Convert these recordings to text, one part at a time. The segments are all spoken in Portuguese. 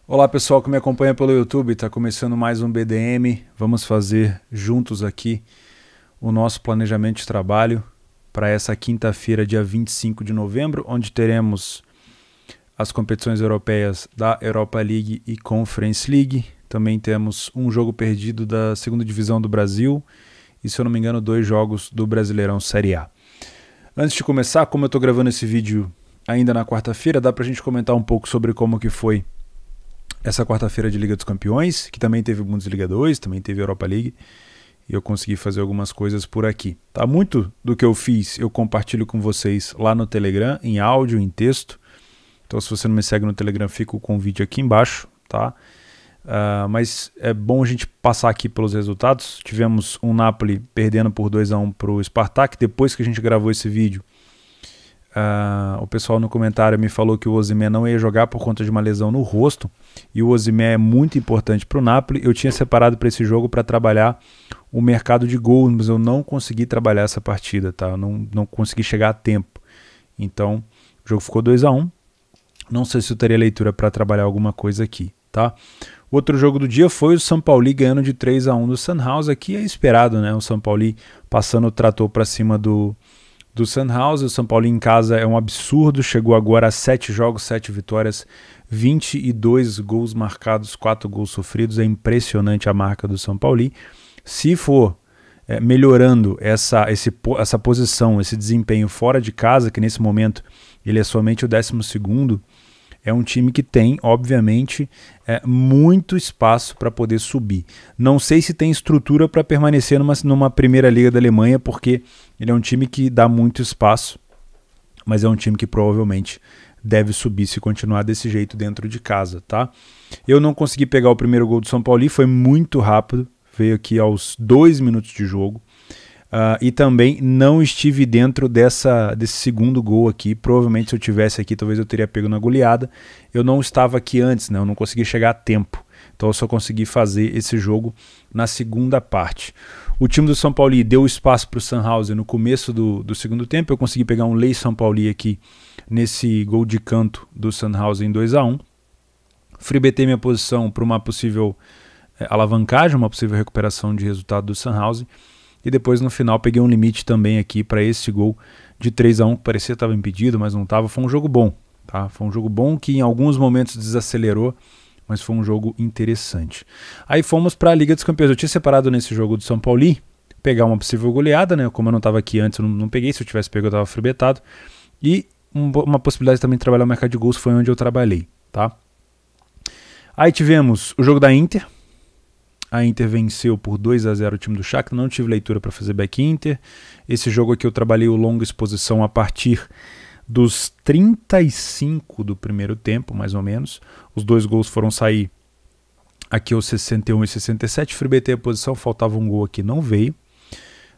Olá pessoal que me acompanha pelo YouTube, está começando mais um BDM. Vamos fazer juntos aqui o nosso planejamento de trabalho para essa quinta-feira, dia 25 de novembro, onde teremos as competições europeias da Europa League e Conference League. Também temos um jogo perdido da segunda divisão do Brasil e, se eu não me engano, 2 jogos do Brasileirão Série A. Antes de começar, como eu estou gravando esse vídeo ainda na quarta-feira, dá para a gente comentar um pouco sobre como que foi essa quarta-feira de Liga dos Campeões, que também teve Bundesliga 2, também teve Europa League, e eu consegui fazer algumas coisas por aqui. Tá? Muito do que eu fiz eu compartilho com vocês lá no Telegram, em áudio, em texto. Então, se você não me segue no Telegram, fica o convite aqui embaixo, tá? Mas é bom a gente passar aqui pelos resultados. Tivemos um Napoli perdendo por 2-1 para o Spartak. Depois que a gente gravou esse vídeo, o pessoal no comentário me falou que o Osimhen não ia jogar por conta de uma lesão no rosto, e o Osimhen é muito importante para o Napoli. Eu tinha separado para esse jogo para trabalhar o mercado de gols, mas eu não consegui trabalhar essa partida, tá? Eu não consegui chegar a tempo. Então, o jogo ficou 2-1. Não sei se eu teria leitura para trabalhar alguma coisa aqui, tá? Outro jogo do dia foi o São Paulo ganhando de 3-1 do Sandhausen. Aqui é esperado, né? O São Paulo passando o trator para cima do Sandhausen. O São Paulo em casa é um absurdo, chegou agora a 7 jogos, 7 vitórias, 22 gols marcados, 4 gols sofridos. É impressionante a marca do São Paulo. Se for melhorando essa posição, esse desempenho fora de casa, que nesse momento ele é somente o 12º, é um time que tem, obviamente, muito espaço para poder subir. Não sei se tem estrutura para permanecer numa primeira liga da Alemanha, porque ele é um time que dá muito espaço, mas é um time que provavelmente deve subir se continuar desse jeito dentro de casa, tá? Eu não consegui pegar o primeiro gol do São Paulo, foi muito rápido, veio aqui aos 2 minutos de jogo. E também não estive dentro desse segundo gol aqui. Provavelmente se eu tivesse aqui, talvez eu teria pego na goleada. Eu não estava aqui antes, né? Eu não consegui chegar a tempo. Então eu só consegui fazer esse jogo na segunda parte. O time do São Paulo deu espaço para o Sandhausen no começo do segundo tempo. Eu consegui pegar um Lei São Paulo aqui nesse gol de canto do Sandhausen 2-1. Fribetei minha posição para uma possível alavancagem, uma possível recuperação de resultado do Sandhausen. E depois no final peguei um limite também aqui para esse gol de 3-1, que parecia que estava impedido, mas não estava. Foi um jogo bom, tá? Foi um jogo bom que em alguns momentos desacelerou, mas foi um jogo interessante. Aí fomos para a Liga dos Campeões. Eu tinha separado nesse jogo do São Paulo pegar uma possível goleada, né? Como eu não estava aqui antes, eu não peguei. Se eu tivesse pego, eu estava fribetado. E uma possibilidade também de trabalhar o mercado de gols foi onde eu trabalhei, tá? Aí tivemos o jogo da Inter. A Inter venceu por 2-0 o time do Shakhtar. Não tive leitura para fazer back Inter. Esse jogo aqui eu trabalhei o longa exposição a partir dos 35 do primeiro tempo, mais ou menos. Os 2 gols foram sair aqui aos 61 e 67. Fribetei a posição, faltava um gol aqui, não veio.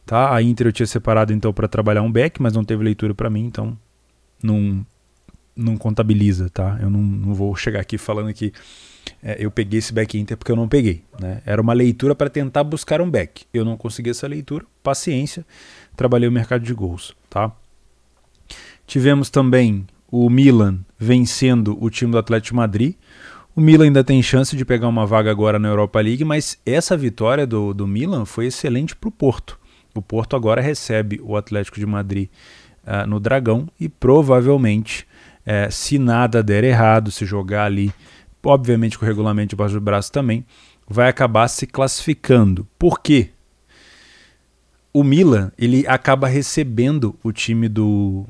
Tá? A Inter eu tinha separado então para trabalhar um back, mas não teve leitura para mim, então não contabiliza. Tá? Eu não vou chegar aqui falando que eu peguei esse back Inter porque eu não peguei, né? Era uma leitura para tentar buscar um back. Eu não consegui essa leitura, paciência, trabalhei o mercado de gols, tá? Tivemos também o Milan vencendo o time do Atlético de Madrid. O Milan ainda tem chance de pegar uma vaga agora na Europa League, mas essa vitória do Milan foi excelente para o Porto. O Porto agora recebe o Atlético de Madrid no Dragão e provavelmente, se nada der errado, se jogar ali obviamente com o regulamento debaixo do braço também, vai acabar se classificando. Por quê? O Milan ele acaba recebendo o time do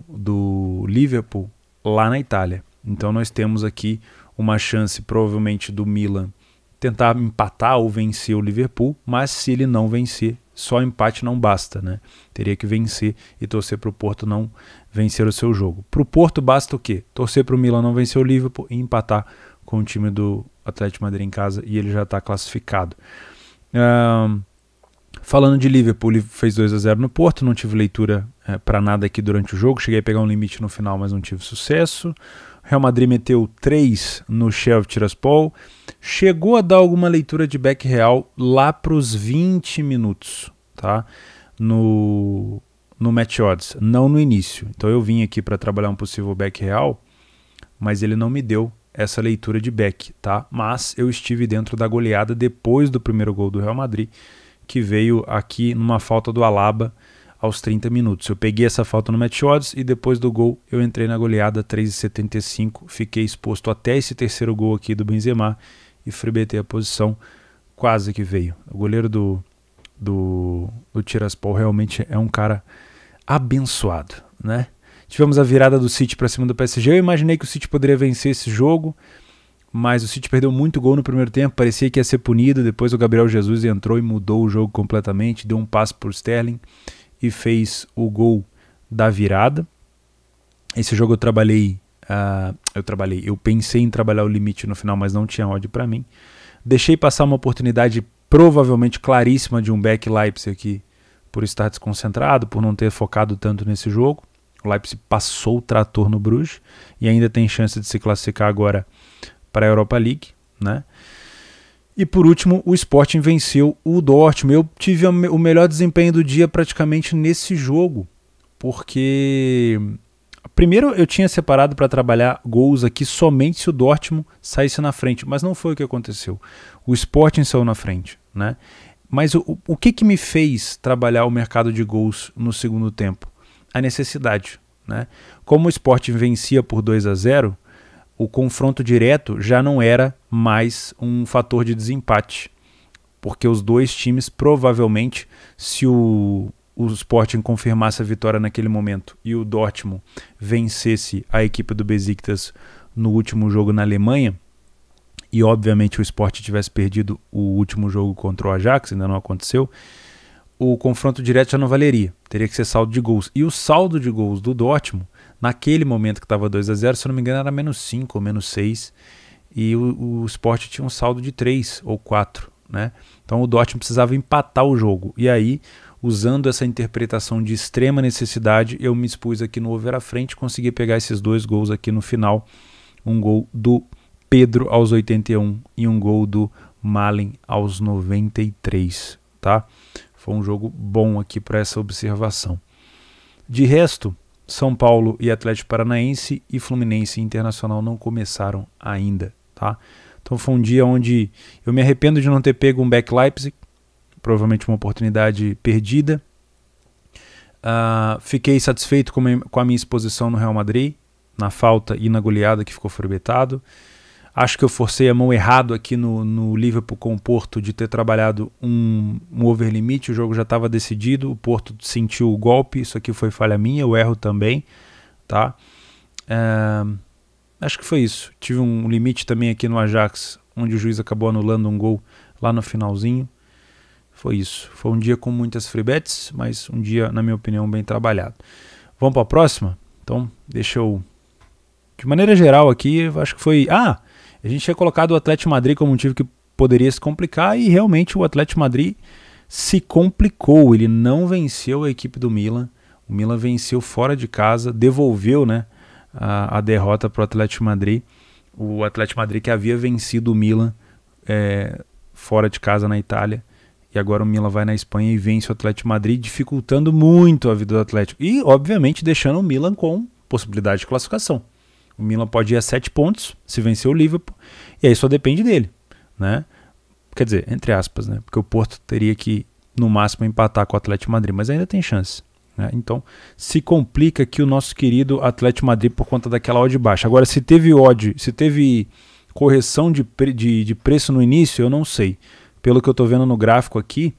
Liverpool lá na Itália. Então nós temos aqui uma chance provavelmente do Milan tentar empatar ou vencer o Liverpool, mas se ele não vencer, só empate não basta, né? Teria que vencer e torcer para o Porto não vencer o seu jogo. Para o Porto basta o quê? Torcer para o Milan não vencer o Liverpool e empatar com o time do Atlético de Madrid em casa e ele já está classificado. Falando de Liverpool, ele fez 2-0 no Porto, não tive leitura para nada aqui durante o jogo, cheguei a pegar um limite no final, mas não tive sucesso. Real Madrid meteu 3 no Sheriff Tiraspol, chegou a dar alguma leitura de back real lá para os 20 minutos, tá? No match odds, não no início. Então eu vim aqui para trabalhar um possível back real, mas ele não me deu essa leitura de back, tá? Mas eu estive dentro da goleada depois do primeiro gol do Real Madrid, que veio aqui numa falta do Alaba aos 30 minutos. Eu peguei essa falta no Match Odds e depois do gol eu entrei na goleada 3,75, fiquei exposto até esse terceiro gol aqui do Benzema e fribetei a posição, quase que veio. O goleiro do Tiraspol realmente é um cara abençoado, né? Tivemos a virada do City para cima do PSG. Eu imaginei que o City poderia vencer esse jogo, mas o City perdeu muito gol no primeiro tempo, parecia que ia ser punido. Depois o Gabriel Jesus entrou e mudou o jogo completamente, deu um passe por Sterling e fez o gol da virada. Esse jogo eu pensei em trabalhar o limite no final, mas não tinha odd para mim. Deixei passar uma oportunidade provavelmente claríssima de um back Leipzig aqui, por estar desconcentrado, por não ter focado tanto nesse jogo. O Leipzig passou o trator no Bruges e ainda tem chance de se classificar agora para a Europa League, né? E por último, o Sporting venceu o Dortmund. Eu tive o melhor desempenho do dia praticamente nesse jogo, porque primeiro eu tinha separado para trabalhar gols aqui somente se o Dortmund saísse na frente, mas não foi o que aconteceu. O Sporting saiu na frente, né? Mas o que me fez trabalhar o mercado de gols no segundo tempo? A necessidade, né? Como o Sporting vencia por 2-0, o confronto direto já não era mais um fator de desempate, porque os dois times provavelmente, se o Sporting confirmasse a vitória naquele momento e o Dortmund vencesse a equipe do Besiktas no último jogo na Alemanha, e obviamente o Sporting tivesse perdido o último jogo contra o Ajax, ainda não aconteceu, o confronto direto já não valeria, teria que ser saldo de gols. E o saldo de gols do Dortmund, naquele momento que estava 2-0, se eu não me engano era -5 ou -6, e o Sporting tinha um saldo de 3 ou 4, né? Então o Dortmund precisava empatar o jogo, e aí, usando essa interpretação de extrema necessidade, eu me expus aqui no over à frente, consegui pegar esses dois gols aqui no final, um gol do Pedro aos 81 e um gol do Malen aos 93, tá? Foi um jogo bom aqui para essa observação. De resto, São Paulo e Atlético Paranaense e Fluminense e Internacional não começaram ainda, tá? Então foi um dia onde eu me arrependo de não ter pego um back Leipzig, provavelmente uma oportunidade perdida. Fiquei satisfeito com a minha exposição no Real Madrid, na falta e na goleada que ficou forbetado. Acho que eu forcei a mão errado aqui no Liverpool com o Porto de ter trabalhado um over limite, o jogo já estava decidido, o Porto sentiu o golpe, isso aqui foi falha minha, eu erro também, tá? Acho que foi isso. Tive um limite também aqui no Ajax, onde o juiz acabou anulando um gol lá no finalzinho. Foi isso. Foi um dia com muitas free bets, mas um dia, na minha opinião, bem trabalhado. Vamos para a próxima? Então, deixa eu... De maneira geral aqui, eu acho que foi... A gente tinha colocado o Atlético Madrid como um time que poderia se complicar e realmente o Atlético Madrid se complicou. Ele não venceu a equipe do Milan. O Milan venceu fora de casa, devolveu, né, a derrota para o Atlético Madrid. O Atlético Madrid que havia vencido o Milan fora de casa na Itália. E agora o Milan vai na Espanha e vence o Atlético Madrid, dificultando muito a vida do Atlético. E, obviamente, deixando o Milan com possibilidade de classificação. O Milan pode ir a 7 pontos se vencer o Liverpool, e aí só depende dele, né? Quer dizer, entre aspas, né? Porque o Porto teria que, no máximo, empatar com o Atlético Madrid, mas ainda tem chance, né? Então, se complica aqui o nosso querido Atlético Madrid por conta daquela odd baixa. Agora, se teve correção de preço no início, eu não sei. Pelo que eu estou vendo no gráfico aqui,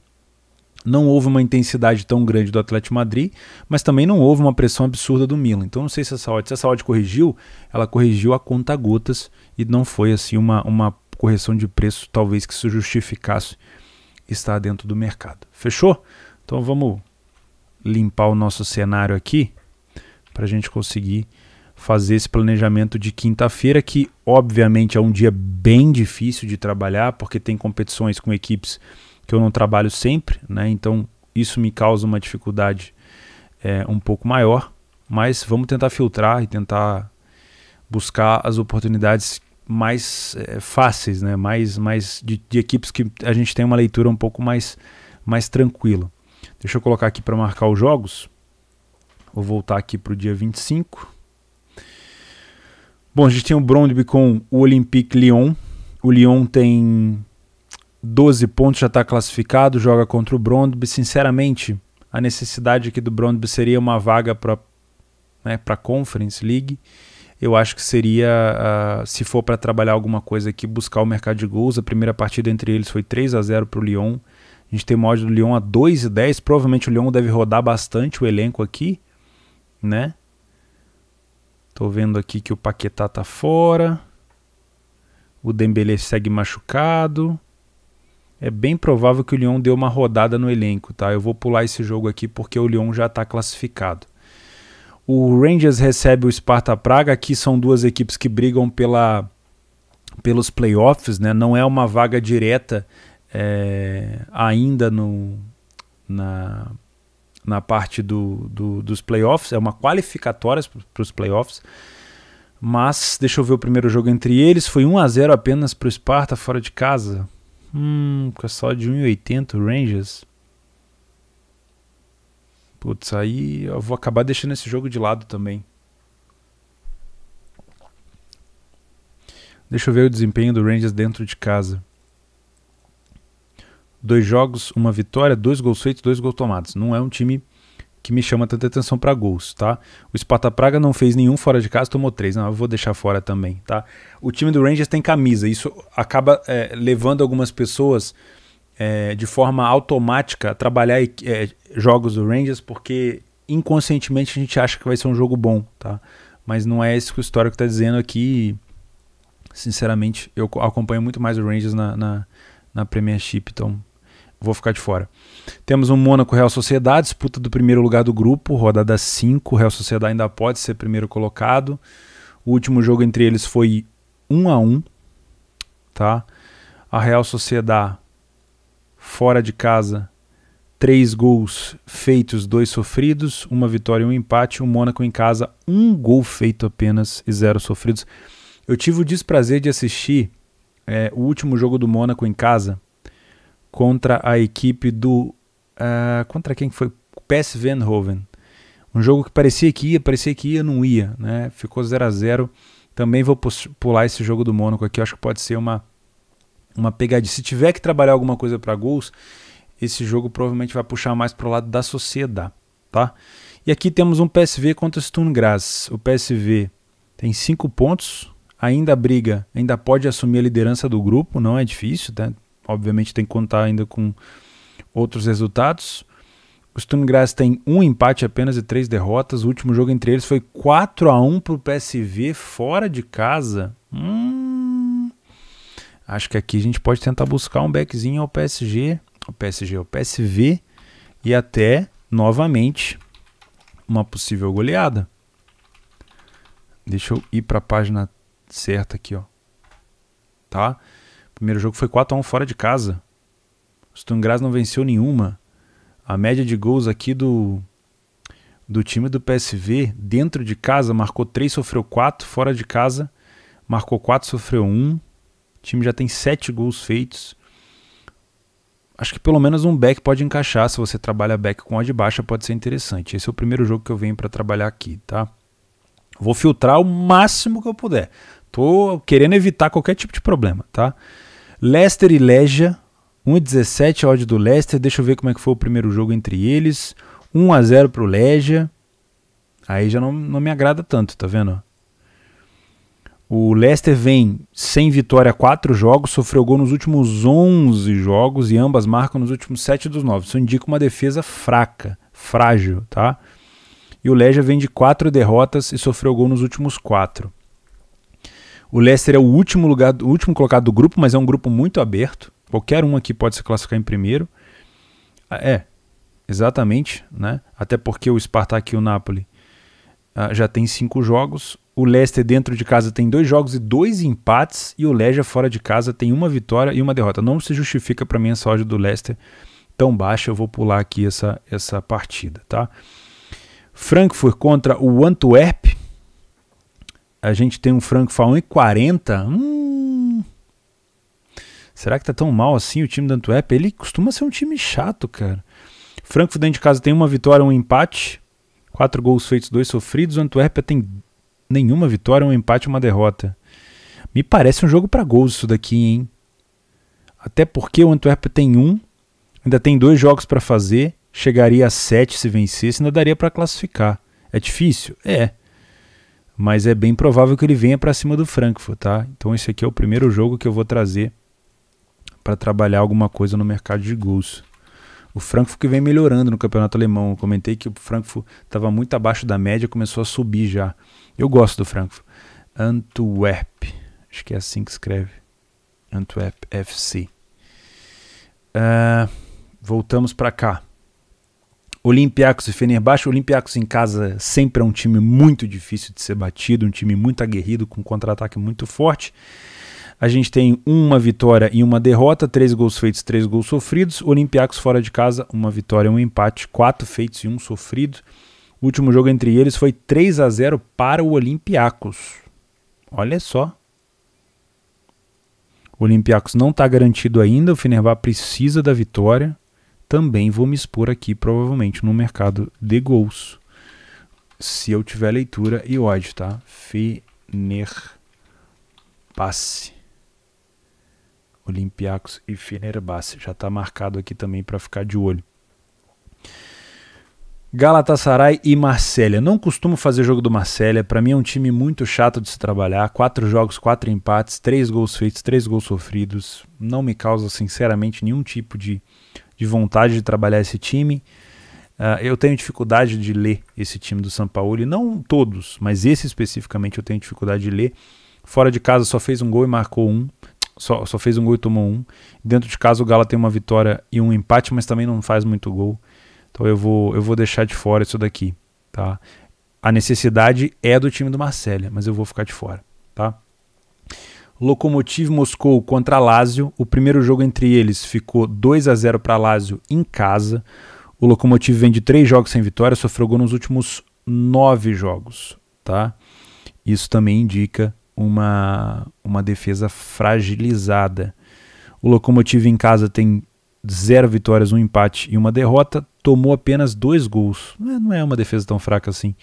não houve uma intensidade tão grande do Atlético Madrid, mas também não houve uma pressão absurda do Milan. Então não sei se essa odd corrigiu, ela corrigiu a conta-gotas e não foi assim uma correção de preço talvez que se justificasse estar dentro do mercado. Fechou? Então vamos limpar o nosso cenário aqui para a gente conseguir fazer esse planejamento de quinta-feira, que obviamente é um dia bem difícil de trabalhar, porque tem competições com equipes que eu não trabalho sempre, né? Então isso me causa uma dificuldade um pouco maior, mas vamos tentar filtrar e tentar buscar as oportunidades mais fáceis, né? mais de equipes que a gente tem uma leitura um pouco mais tranquila. Deixa eu colocar aqui para marcar os jogos. Vou voltar aqui para o dia 25. Bom, a gente tem o Brøndby com o Olympique Lyon. O Lyon tem 12 pontos, já está classificado, joga contra o Brøndby. Sinceramente, a necessidade aqui do Brøndby seria uma vaga para a Conference League. Eu acho que seria, se for para trabalhar alguma coisa aqui, buscar o mercado de gols. A primeira partida entre eles foi 3-0 para o Lyon. A gente tem o mod do Lyon a 2,10. Provavelmente o Lyon deve rodar bastante o elenco aqui, né? Tô vendo aqui que o Paquetá tá fora. O Dembélé segue machucado. É bem provável que o Lyon dê uma rodada no elenco, tá? Eu vou pular esse jogo aqui porque o Lyon já está classificado. O Rangers recebe o Sparta Praga. Aqui são duas equipes que brigam pelos playoffs, né? Não é uma vaga direta ainda na parte dos playoffs. É uma qualificatória para os playoffs. Mas deixa eu ver o primeiro jogo entre eles. Foi 1-0 apenas para o Sparta fora de casa. Só de 1,80 o Rangers. Putz, aí eu vou acabar deixando esse jogo de lado também. Deixa eu ver o desempenho do Rangers dentro de casa. 2 jogos, 1 vitória, 2 gols feitos, 2 gols tomados. Não é um time que me chama tanta atenção para gols, tá? O Sparta Praga não fez nenhum fora de casa, tomou 3. Não, eu vou deixar fora também, tá? O time do Rangers tem camisa. Isso acaba levando algumas pessoas de forma automática a trabalhar jogos do Rangers, porque inconscientemente a gente acha que vai ser um jogo bom, tá? Mas não é isso que o histórico está dizendo aqui. Sinceramente, eu acompanho muito mais o Rangers na Premiership, então vou ficar de fora. Temos um Mônaco Real Sociedade, disputa do primeiro lugar do grupo, rodada 5. O Real Sociedade ainda pode ser primeiro colocado. O último jogo entre eles foi 1-1, tá? A Real Sociedade fora de casa, 3 gols feitos, 2 sofridos, 1 vitória e 1 empate. O Mônaco em casa, 1 gol feito apenas e 0 sofridos. Eu tive o desprazer de assistir o último jogo do Mônaco em casa contra a equipe do... contra quem foi? PSV Eindhoven. Um jogo que parecia que ia, não ia, né? Ficou 0-0. Também vou pular esse jogo do Mônaco aqui. Eu acho que pode ser uma pegadinha. Se tiver que trabalhar alguma coisa para gols, esse jogo provavelmente vai puxar mais para o lado da Sociedade, tá? E aqui temos um PSV contra o Sturm Graz. O PSV tem 5 pontos, ainda briga, ainda pode assumir a liderança do grupo, não é difícil, tá? Obviamente tem que contar ainda com outros resultados. O Sturm Graz tem 1 empate apenas e 3 derrotas. O último jogo entre eles foi 4-1 para o PSV fora de casa. Acho que aqui a gente pode tentar buscar um backzinho ao PSV e até, novamente, uma possível goleada. Deixa eu ir para a página certa aqui, ó. Tá? O primeiro jogo foi 4-1 fora de casa. O Sturm Graz não venceu nenhuma. A média de gols aqui do time do PSV, dentro de casa, marcou 3, sofreu 4. Fora de casa, marcou 4, sofreu 1. O time já tem 7 gols feitos. Acho que pelo menos um back pode encaixar. Se você trabalha back com odd baixa, pode ser interessante. Esse é o primeiro jogo que eu venho para trabalhar aqui, tá? Vou filtrar o máximo que eu puder. Tô querendo evitar qualquer tipo de problema, tá? Leicester e Legia, 1,17 a odd do Leicester. Deixa eu ver como é que foi o primeiro jogo entre eles. 1-0 pro Legia. Aí já não me agrada tanto, tá vendo? O Leicester vem sem vitória 4 jogos, sofreu gol nos últimos 11 jogos e ambas marcam nos últimos 7 dos 9. Isso indica uma defesa fraca, frágil, tá? E o Legia vem de 4 derrotas e sofreu gol nos últimos 4. O Leicester é o último colocado do grupo, mas é um grupo muito aberto. Qualquer um aqui pode se classificar em primeiro. Exatamente, né? Até porque o Spartak e o Napoli já tem 5 jogos. O Leicester dentro de casa tem 2 jogos e 2 empates. E o Legia fora de casa tem 1 vitória e 1 derrota. Não se justifica para mim essa odd do Leicester tão baixa. Eu vou pular aqui essa partida, tá? Frankfurt contra o Antwerp. A gente tem um Frankfurt 1,40. Será que tá tão mal assim o time do Antwerp? Ele costuma ser um time chato, cara. Frankfurt dentro de casa tem 1 vitória, 1 empate. 4 gols feitos, 2 sofridos. O Antwerp tem nenhuma vitória, um empate e uma derrota. Me parece um jogo para gols isso daqui, hein? Até porque o Antwerp tem 1, ainda tem 2 jogos para fazer, chegaria a 7 se vencesse, ainda daria para classificar. É difícil? É. Mas é bem provável que ele venha para cima do Frankfurt, tá? Então esse aqui é o primeiro jogo que eu vou trazer para trabalhar alguma coisa no mercado de gols. O Frankfurt que vem melhorando no campeonato alemão. Eu comentei que o Frankfurt estava muito abaixo da média, começou a subir já. Eu gosto do Frankfurt. Antwerp, acho que é assim que escreve. Antwerp FC. Voltamos para cá. Olympiacos e Fenerbahçe. Olympiacos em casa sempre é um time muito difícil de ser batido, um time muito aguerrido, com um contra-ataque muito forte. A gente tem uma vitória e uma derrota, 3 gols feitos, 3 gols sofridos. Olympiacos fora de casa, uma vitória e um empate, 4 feitos e 1 sofrido. O último jogo entre eles foi 3-0 para o Olympiacos. Olha só. O Olympiacos não está garantido ainda, o Fenerbahçe precisa da vitória. Também vou me expor aqui, provavelmente, no mercado de gols. Se eu tiver leitura e odd, tá? Fenerbahçe. Olympiacos e Fenerbahçe. Já está marcado aqui também para ficar de olho. Galatasaray e Marselha. Não costumo fazer jogo do Marselha. Para mim é um time muito chato de se trabalhar. 4 jogos, 4 empates, 3 gols feitos, 3 gols sofridos. Não me causa, sinceramente, nenhum tipo de vontade de trabalhar esse time. Eu tenho dificuldade de ler esse time do Sampaoli. Não todos, mas esse especificamente eu tenho dificuldade de ler. Fora de casa só fez um gol e marcou 1. Só fez um gol e tomou 1. Dentro de casa o Gala tem uma vitória e um empate, mas também não faz muito gol. Então eu vou deixar de fora isso daqui, tá? A necessidade é do time do Marselha, mas eu vou ficar de fora, tá? Lokomotiv Moscou contra Lazio. O primeiro jogo entre eles ficou 2-0 para Lazio em casa. O Lokomotiv vem de 3 jogos sem vitória, sofreu gol nos últimos 9 jogos, tá? Isso também indica uma defesa fragilizada. O Lokomotiv em casa tem 0 vitórias, 1 empate e 1 derrota. Tomou apenas 2 gols. Não é uma defesa tão fraca assim.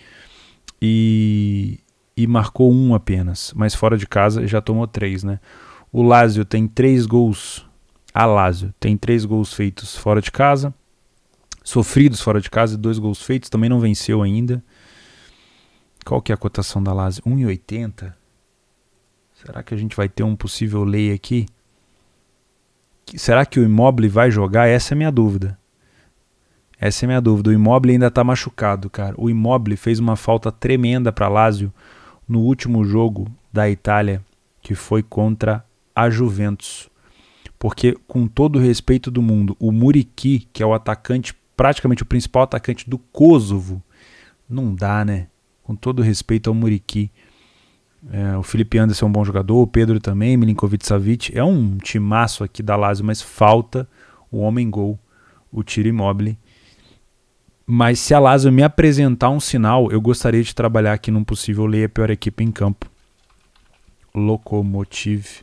E marcou 1 apenas. Mas fora de casa já tomou 3, né? O Lazio tem 3 gols. A Lazio tem 3 gols feitos fora de casa. Sofridos fora de casa e 2 gols feitos. Também não venceu ainda. Qual que é a cotação da Lazio? 1,80? Será que a gente vai ter um possível lay aqui? Será que o Immobile vai jogar? Essa é a minha dúvida. Essa é a minha dúvida. O Immobile ainda está machucado, cara. O Immobile fez uma falta tremenda para Lazio no último jogo da Itália, que foi contra a Juventus. Porque, com todo o respeito do mundo, o Muriqi, que é o atacante, praticamente o principal atacante do Kosovo, não dá, né? Com todo o respeito ao Muriqi. O Felipe Anderson é um bom jogador, o Pedro também, Milinkovic-Savic. É um timaço aqui da Lazio, mas falta o homem-gol, o Ciro Immobile. Mas se a Lazio me apresentar um sinal, eu gostaria de trabalhar aqui num possível lay a pior equipe em campo. Lokomotiv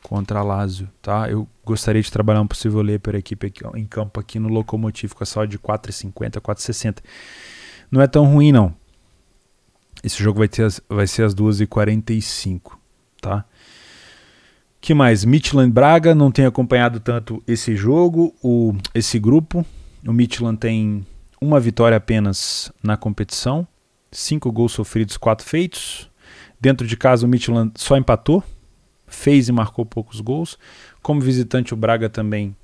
contra a Lazio, tá? Eu gostaria de trabalhar um possível lay a pior equipe aqui, em campo aqui no Lokomotiv com a saúde de 4,50, 4,60. Não é tão ruim, não. Esse jogo vai ser às 2h45, tá? Que mais? Midtjylland Braga, não tenho acompanhado tanto esse jogo, esse grupo. O Midtjylland tem 1 vitória apenas na competição, 5 gols sofridos, 4 feitos. Dentro de casa o Midtjylland só empatou, fez e marcou poucos gols. Como visitante o Braga também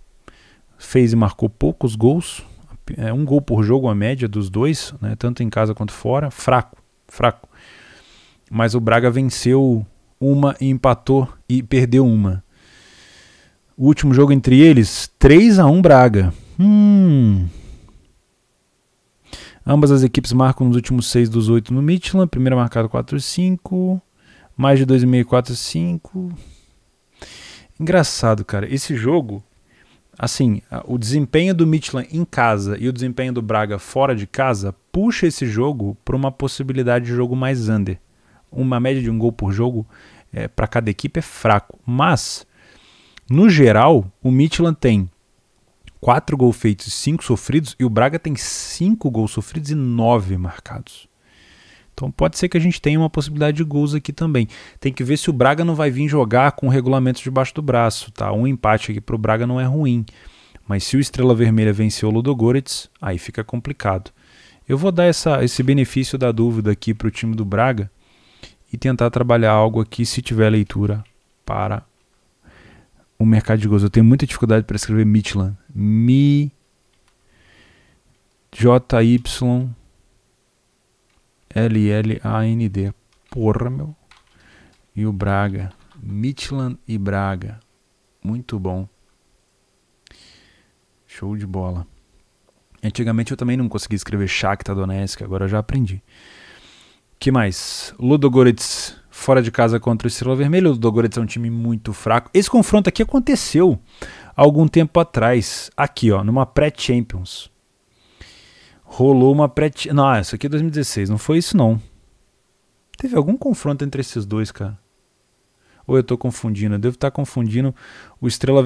fez e marcou poucos gols. 1 gol por jogo a média dos dois, né? Tanto em casa quanto fora. Fraco. Mas o Braga venceu 1 e empatou e perdeu 1. O último jogo entre eles, 3-1 Braga. Ambas as equipes marcam nos últimos 6 dos 8 no Midtjylland. Primeira marcada 4-5. Mais de 2,5, 4-5. Engraçado, cara. Esse jogo, assim, o desempenho do Midtjylland em casa e o desempenho do Braga fora de casa puxa esse jogo para uma possibilidade de jogo mais under. Uma média de 1 gol por jogo para cada equipe é fraco. Mas, no geral, o Midtjylland tem 4 gols feitos e 5 sofridos, e o Braga tem 5 gols sofridos e 9 marcados. Então pode ser que a gente tenha uma possibilidade de gols aqui também. Tem que ver se o Braga não vai vir jogar com o regulamento debaixo do braço, tá? Um empate aqui pro Braga não é ruim. Mas se o Estrela Vermelha vencer o Ludogorets, aí fica complicado. Eu vou dar esse benefício da dúvida aqui pro time do Braga e tentar trabalhar algo aqui se tiver leitura para o mercado de gols. Eu tenho muita dificuldade para escrever Midtjylland. J-Y-L-L-A-N-D. Porra, meu. E o Braga. Midtjylland e Braga. Muito bom. Show de bola. Antigamente eu também não conseguia escrever Shakhtar Donetsk, agora eu já aprendi. Que mais? Ludogorets fora de casa contra o Estrela Vermelha. O Ludogorets é um time muito fraco. Esse confronto aqui aconteceu há algum tempo atrás. Aqui, ó, numa pré-Champions. Rolou uma pré-Champions. Não, isso aqui é 2016. Não foi isso, não. Teve algum confronto entre esses dois, cara? Ou eu tô confundindo? Eu devo estar confundindo o Estrela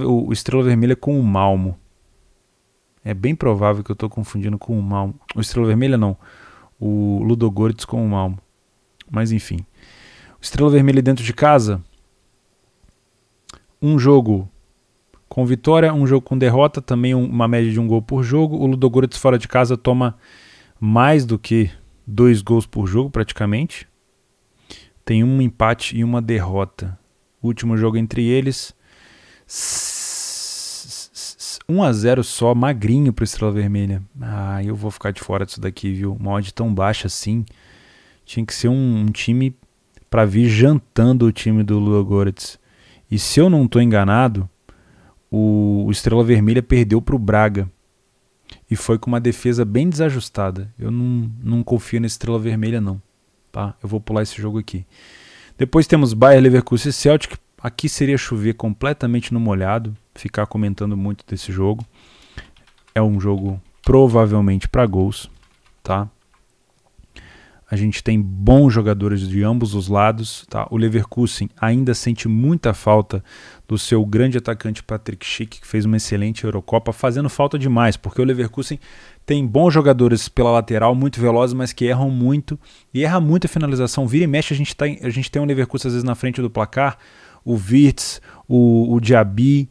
Vermelha com o Malmo. É bem provável que eu tô confundindo com o Malmo. O Estrela Vermelha não. O Ludogorets com o Malmo. Mas enfim. O Estrela Vermelha dentro de casa. Um jogo com vitória, um jogo com derrota. Também uma média de 1 gol por jogo. O Ludogorets fora de casa toma mais do que 2 gols por jogo praticamente. Tem um empate e uma derrota. O último jogo entre eles... 1-0 só, magrinho pro Estrela Vermelha. Ah, eu vou ficar de fora disso daqui, viu? Uma odd tão baixa assim. Tinha que ser um time para vir jantando o time do Ludogorets. E se eu não tô enganado, o Estrela Vermelha perdeu pro Braga. E foi com uma defesa bem desajustada. Eu não confio nesse Estrela Vermelha não. Tá? Eu vou pular esse jogo aqui. Depois temos Bayer Leverkusen e Celtic. Aqui seria chover completamente no molhado, ficar comentando muito desse jogo. É um jogo provavelmente para gols, tá? A gente tem bons jogadores de ambos os lados, tá? O Leverkusen ainda sente muita falta do seu grande atacante Patrick Schick, que fez uma excelente Eurocopa, fazendo falta demais, porque o Leverkusen tem bons jogadores pela lateral, muito velozes, mas que erram muito, e erra muito a finalização. Vira e mexe, a gente tem um Leverkusen às vezes na frente do placar, o Wirtz, o Diaby,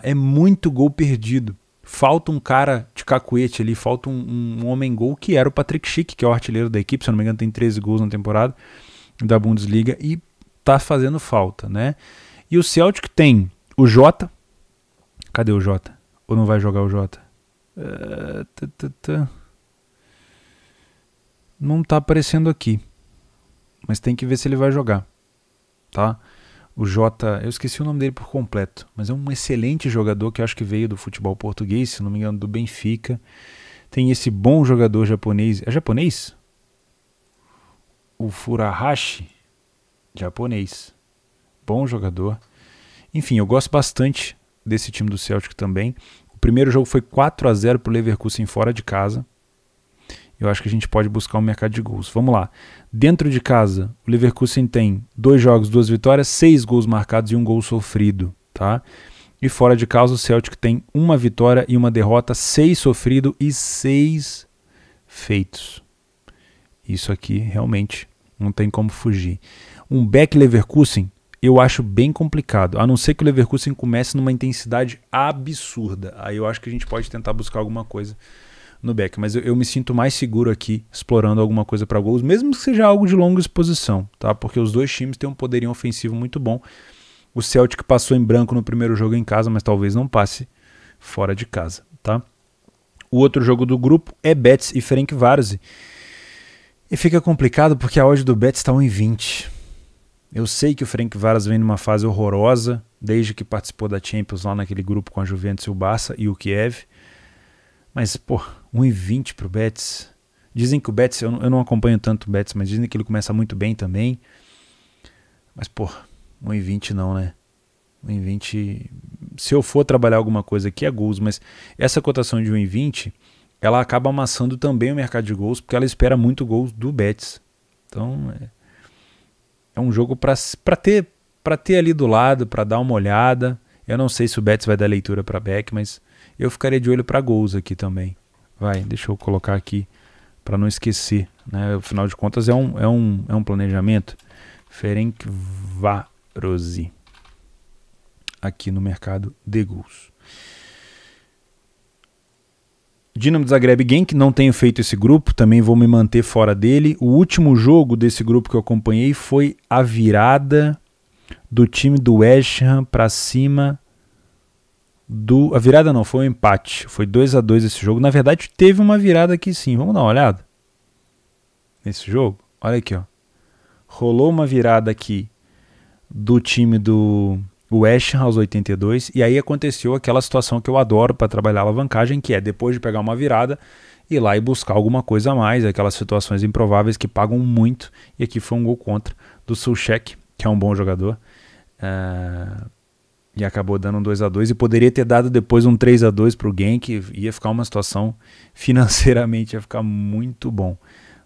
é muito gol perdido. Falta um cara de cacuete ali, falta um homem-gol que era o Patrick Schick, que é o artilheiro da equipe, se eu não me engano tem 13 gols na temporada da Bundesliga e tá fazendo falta, né? E o Celtic tem o Jota, cadê o Jota? Ou não vai jogar o Jota? Não tá aparecendo aqui, mas tem que ver se ele vai jogar, tá? O Jota, eu esqueci o nome dele por completo, mas é um excelente jogador que eu acho que veio do futebol português, se não me engano, do Benfica. Tem esse bom jogador japonês. É japonês? O Furuhashi? Japonês. Bom jogador. Enfim, eu gosto bastante desse time do Celtic também. O primeiro jogo foi 4-0 para o Leverkusen fora de casa. Eu acho que a gente pode buscar um mercado de gols. Vamos lá. Dentro de casa, o Leverkusen tem 2 jogos, 2 vitórias, 6 gols marcados e 1 gol sofrido. Tá? E fora de casa, o Celtic tem 1 vitória e 1 derrota, 6 sofrido e 6 feitos. Isso aqui realmente não tem como fugir. Um Beck Leverkusen eu acho bem complicado, a não ser que o Leverkusen comece numa intensidade absurda. Aí eu acho que a gente pode tentar buscar alguma coisa no Beck, mas eu me sinto mais seguro aqui explorando alguma coisa para gols, mesmo que seja algo de longa exposição, tá? Porque os dois times têm um poderio ofensivo muito bom. O Celtic passou em branco no primeiro jogo em casa, mas talvez não passe fora de casa, tá? O outro jogo do grupo é Betis e Ferencvárosi. E fica complicado porque a odd do Betis está 1,20. Eu sei que o Ferencvárosi vem numa fase horrorosa, desde que participou da Champions lá naquele grupo com a Juventus e o Barça e o Kiev. Mas, pô, 1,20 pro Betis. Dizem que o Betis, eu não acompanho tanto o Betis, mas dizem que ele começa muito bem também. Mas, pô, 1,20 não, né? 1,20... Se eu for trabalhar alguma coisa aqui é gols, mas essa cotação de 1,20, ela acaba amassando também o mercado de gols, porque ela espera muito gols do Betis. Então, é um jogo para ter ali do lado, para dar uma olhada. Eu não sei se o Betis vai dar leitura para Beck, mas eu ficaria de olho para gols aqui também. Vai, deixa eu colocar aqui para não esquecer, né? Afinal de contas é um planejamento. Ferencvárosi, aqui no mercado de gols. Dinamo de Zagreb Genk, não tenho feito esse grupo, também vou me manter fora dele. O último jogo desse grupo que eu acompanhei foi a virada do time do West Ham para cima do... A virada não, foi um empate. Foi 2-2 esse jogo. Na verdade, teve uma virada aqui sim. Vamos dar uma olhada nesse jogo. Olha aqui, ó. Rolou uma virada aqui do time do West Ham aos 82, e aí aconteceu aquela situação que eu adoro para trabalhar a alavancagem, que é depois de pegar uma virada, ir lá e buscar alguma coisa a mais, aquelas situações improváveis que pagam muito, e aqui foi um gol contra do Souček, que é um bom jogador, e acabou dando um 2-2, e poderia ter dado depois um 3-2 para o Genk, ia ficar uma situação financeiramente, ia ficar muito bom,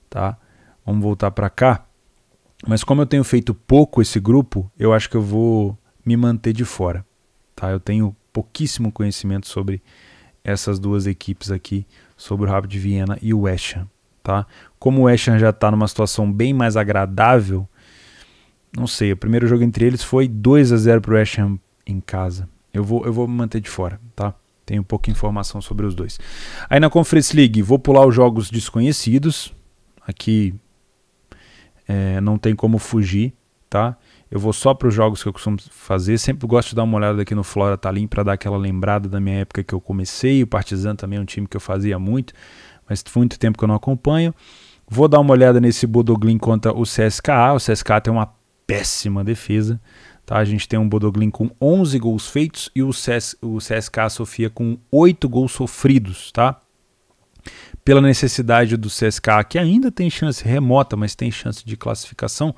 tá? Vamos voltar para cá, mas como eu tenho feito pouco esse grupo, eu acho que eu vou me manter de fora, tá? Eu tenho pouquíssimo conhecimento sobre essas duas equipes aqui, sobre o Rapid Viena e o West Ham, tá? Como o West Ham já está numa situação bem mais agradável, não sei, o primeiro jogo entre eles foi 2-0 para o West Ham em casa. Eu vou me manter de fora, tá? Tenho pouca informação sobre os dois. Aí na Conference League, vou pular os jogos desconhecidos, aqui não tem como fugir, tá? Eu vou só para os jogos que eu costumo fazer. Sempre gosto de dar uma olhada aqui no Flora Tallinn para dar aquela lembrada da minha época que eu comecei. O Partizan também é um time que eu fazia muito, mas foi muito tempo que eu não acompanho. Vou dar uma olhada nesse Bodø Glimt contra o CSKA. O CSKA tem uma péssima defesa, tá? A gente tem um Bodø Glimt com 11 gols feitos e o CSKA Sofia com 8 gols sofridos, tá? Pela necessidade do CSKA, que ainda tem chance remota, mas tem chance de classificação.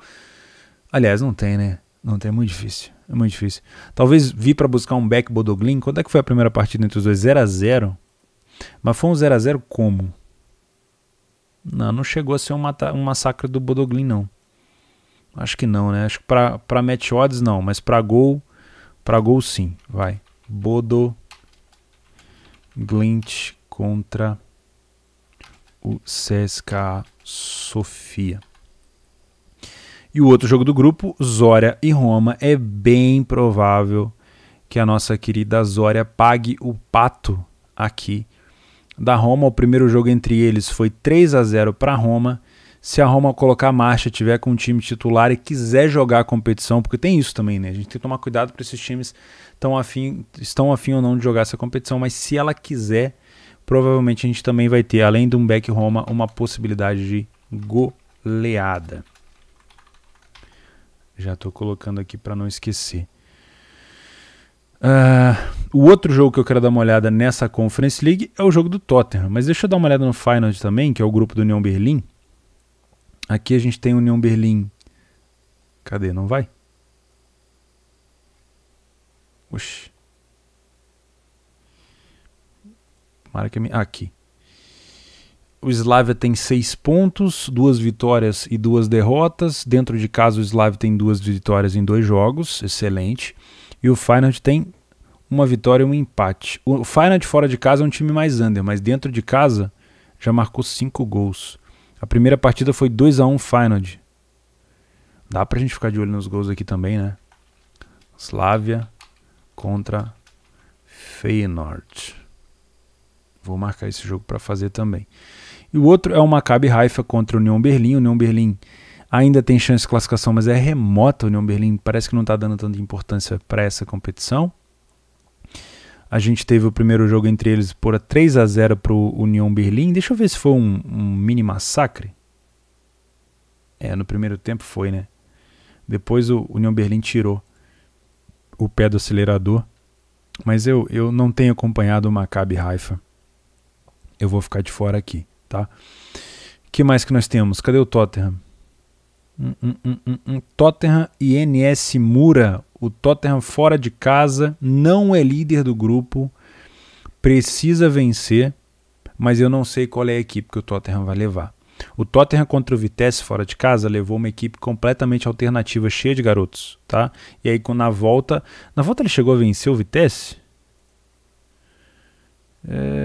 Aliás, não tem, né? Não tem, é muito difícil. É muito difícil. Talvez vir para buscar um back Bodø Glimt. Quando é que foi a primeira partida entre os dois? 0-0. Mas foi um 0-0 como? Não chegou a ser um massacre do Bodø Glimt, não. Acho que não, né? Acho que para match odds não, mas para gol sim. Vai. Bodø Glimt contra o CSKA Sofia. E o outro jogo do grupo, Zorya e Roma, é bem provável que a nossa querida Zorya pague o pato aqui da Roma. O primeiro jogo entre eles foi 3-0 para Roma. Se a Roma colocar a marcha, tiver com um time titular e quiser jogar a competição, porque tem isso também, né? A gente tem que tomar cuidado para esses times estão afim ou não de jogar essa competição, mas se ela quiser, provavelmente a gente também vai ter, além de um back Roma, uma possibilidade de goleada. Já estou colocando aqui para não esquecer. O outro jogo que eu quero dar uma olhada nessa Conference League é o jogo do Tottenham. Mas deixa eu dar uma olhada no Feyenoord também, que é o grupo do União Berlim. Aqui a gente tem o União Berlim. Cadê? Não vai? Oxi. Aqui. O Slavia tem 6 pontos, 2 vitórias e 2 derrotas. Dentro de casa o Slavia tem 2 vitórias em 2 jogos, excelente. E o Feyenoord tem 1 vitória e 1 empate. O Feyenoord fora de casa é um time mais under, mas dentro de casa já marcou 5 gols. A primeira partida foi 2-1 Feyenoord. Dá pra gente ficar de olho nos gols aqui também, né? Slavia contra Feyenoord. Vou marcar esse jogo para fazer também. E o outro é o Maccabi Haifa contra o União Berlim. O União Berlim ainda tem chance de classificação, mas é remota. O União Berlim parece que não está dando tanta importância para essa competição. A gente teve o primeiro jogo entre eles por 3-0 para o União Berlim. Deixa eu ver se foi um mini massacre. No primeiro tempo foi, né? Depois o União Berlim tirou o pé do acelerador. Mas eu não tenho acompanhado o Maccabi Haifa. Eu vou ficar de fora aqui, tá? O que mais que nós temos? Cadê o Tottenham? Tottenham e NS Mura. O Tottenham fora de casa não é líder do grupo. Precisa vencer, mas eu não sei qual é a equipe que o Tottenham vai levar. O Tottenham contra o Vitesse fora de casa levou uma equipe completamente alternativa, cheia de garotos, tá? E aí na volta ele chegou a vencer o Vitesse?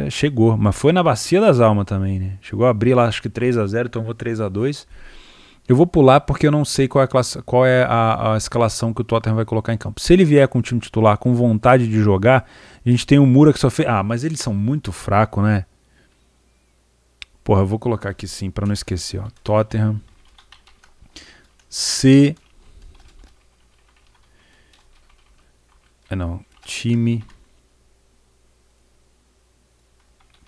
Chegou, mas foi na bacia das almas também, né? Chegou a abrir lá, acho que 3-0, então vou 3-2. Eu vou pular porque eu não sei qual é a escalação que o Tottenham vai colocar em campo. Se ele vier com o time titular, com vontade de jogar, a gente tem o Moura que só fez... mas eles são muito fracos, né? Porra, eu vou colocar aqui sim, pra não esquecer, ó. Tottenham. Time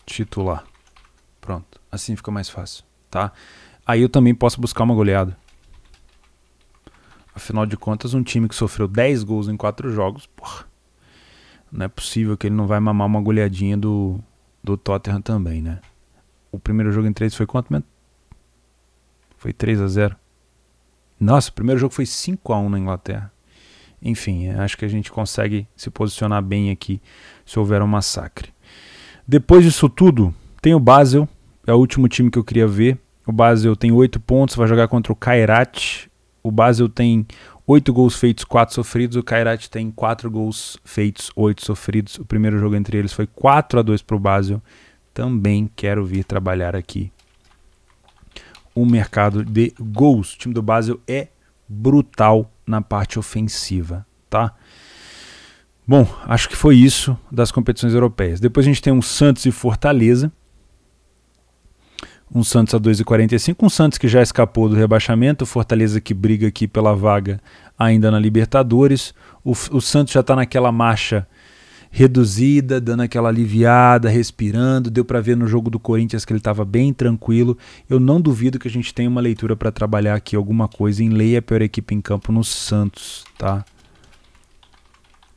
titular. Pronto, assim fica mais fácil, tá? Aí eu também posso buscar uma goleada. Afinal de contas, um time que sofreu 10 gols em 4 jogos, porra, não é possível que ele não vai mamar uma goleadinha do Tottenham também, né? O primeiro jogo em 3 foi quanto mesmo? Foi 3-0. Nossa, o primeiro jogo foi 5-1 na Inglaterra. Enfim, acho que a gente consegue se posicionar bem aqui se houver um massacre. Depois disso tudo, tem o Basel, é o último time que eu queria ver. O Basel tem 8 pontos, vai jogar contra o Kairat. O Basel tem 8 gols feitos, 4 sofridos. O Kairat tem 4 gols feitos, 8 sofridos. O primeiro jogo entre eles foi 4-2 para o Basel. Também quero vir trabalhar aqui o mercado de gols. O time do Basel é brutal na parte ofensiva, tá? Bom, acho que foi isso das competições europeias. Depois a gente tem um Santos e Fortaleza. Um Santos a 2,45, um Santos que já escapou do rebaixamento, o Fortaleza que briga aqui pela vaga ainda na Libertadores. O Santos já está naquela marcha reduzida, dando aquela aliviada, respirando. Deu para ver no jogo do Corinthians que ele estava bem tranquilo. Eu não duvido que a gente tenha uma leitura para trabalhar aqui, alguma coisa em leia a pior equipe em campo no Santos, tá?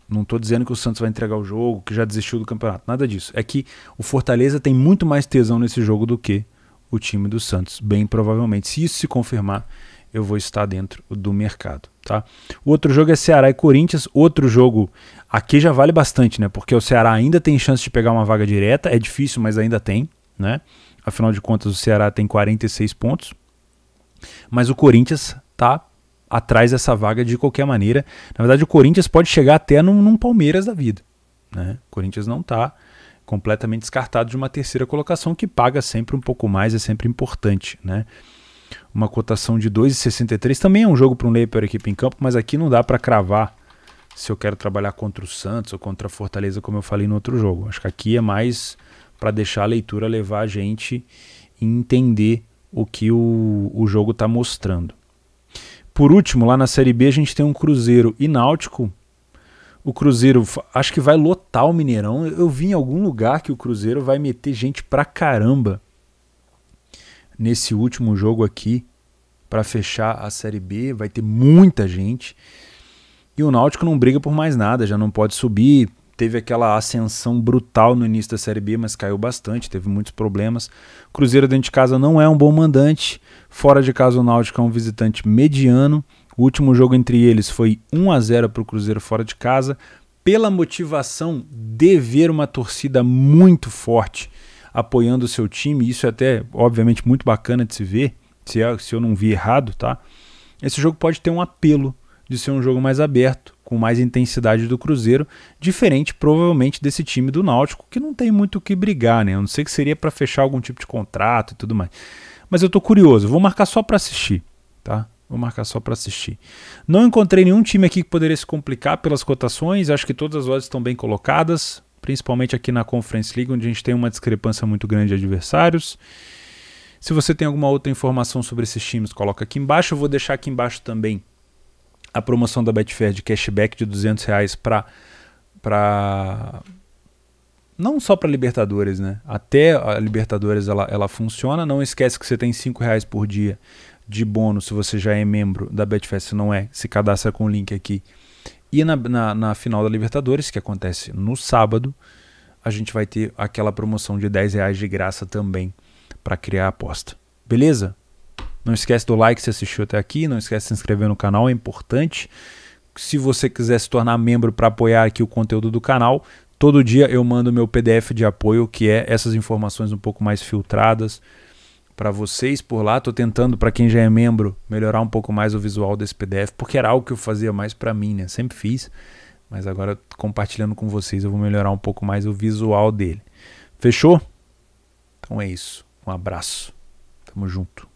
Não estou dizendo que o Santos vai entregar o jogo, que já desistiu do campeonato, nada disso. É que o Fortaleza tem muito mais tesão nesse jogo do que o time do Santos, bem provavelmente. Se isso se confirmar, eu vou estar dentro do mercado, tá? O outro jogo é Ceará e Corinthians. Outro jogo aqui já vale bastante, né? Porque o Ceará ainda tem chance de pegar uma vaga direta, é difícil, mas ainda tem, né? Afinal de contas, o Ceará tem 46 pontos, mas o Corinthians tá atrás dessa vaga de qualquer maneira. Na verdade, o Corinthians pode chegar até num Palmeiras da vida, né? O Corinthians não tá completamente descartado de uma terceira colocação, que paga sempre um pouco mais, é sempre importante, né? Uma cotação de 2,63 também é um jogo para um leia pior equipe em campo, mas aqui não dá para cravar se eu quero trabalhar contra o Santos ou contra a Fortaleza, como eu falei no outro jogo. Acho que aqui é mais para deixar a leitura levar a gente e entender o que o jogo está mostrando. Por último, lá na Série B a gente tem um Cruzeiro e Náutico. O Cruzeiro acho que vai lotar o Mineirão. Eu vi em algum lugar que o Cruzeiro vai meter gente pra caramba nesse último jogo aqui para fechar a Série B. Vai ter muita gente. E o Náutico não briga por mais nada, já não pode subir. Teve aquela ascensão brutal no início da Série B, mas caiu bastante, teve muitos problemas. O Cruzeiro dentro de casa não é um bom mandante. Fora de casa o Náutico é um visitante mediano. O último jogo entre eles foi 1-0 para o Cruzeiro fora de casa, pela motivação de ver uma torcida muito forte apoiando o seu time. Isso é até, obviamente, muito bacana de se ver, se eu não vi errado, tá? Esse jogo pode ter um apelo de ser um jogo mais aberto, com mais intensidade do Cruzeiro, diferente provavelmente desse time do Náutico, que não tem muito o que brigar, né? Eu não sei que seria para fechar algum tipo de contrato e tudo mais. Mas eu tô curioso, vou marcar só para assistir, tá? Vou marcar só para assistir. Não encontrei nenhum time aqui que poderia se complicar pelas cotações. Acho que todas as odds estão bem colocadas, principalmente aqui na Conference League, onde a gente tem uma discrepância muito grande de adversários. Se você tem alguma outra informação sobre esses times, coloca aqui embaixo. Eu vou deixar aqui embaixo também a promoção da Betfair de cashback de R$200 para não só para Libertadores, né? Até a Libertadores ela funciona. Não esquece que você tem R$5 por dia de bônus se você já é membro da Betfair. Se não é, se cadastra com o link aqui. E na final da Libertadores, que acontece no sábado, a gente vai ter aquela promoção de R$10 de graça também para criar a aposta. Beleza? Não esquece do like se assistiu até aqui, não esquece de se inscrever no canal, é importante. Se você quiser se tornar membro para apoiar aqui o conteúdo do canal, todo dia eu mando meu PDF de apoio, que é essas informações um pouco mais filtradas para vocês por lá. Estou tentando, para quem já é membro, melhorar um pouco mais o visual desse PDF, porque era algo que eu fazia mais para mim, né? Sempre fiz, mas agora compartilhando com vocês eu vou melhorar um pouco mais o visual dele. Fechou? Então é isso. Um abraço. Tamo junto.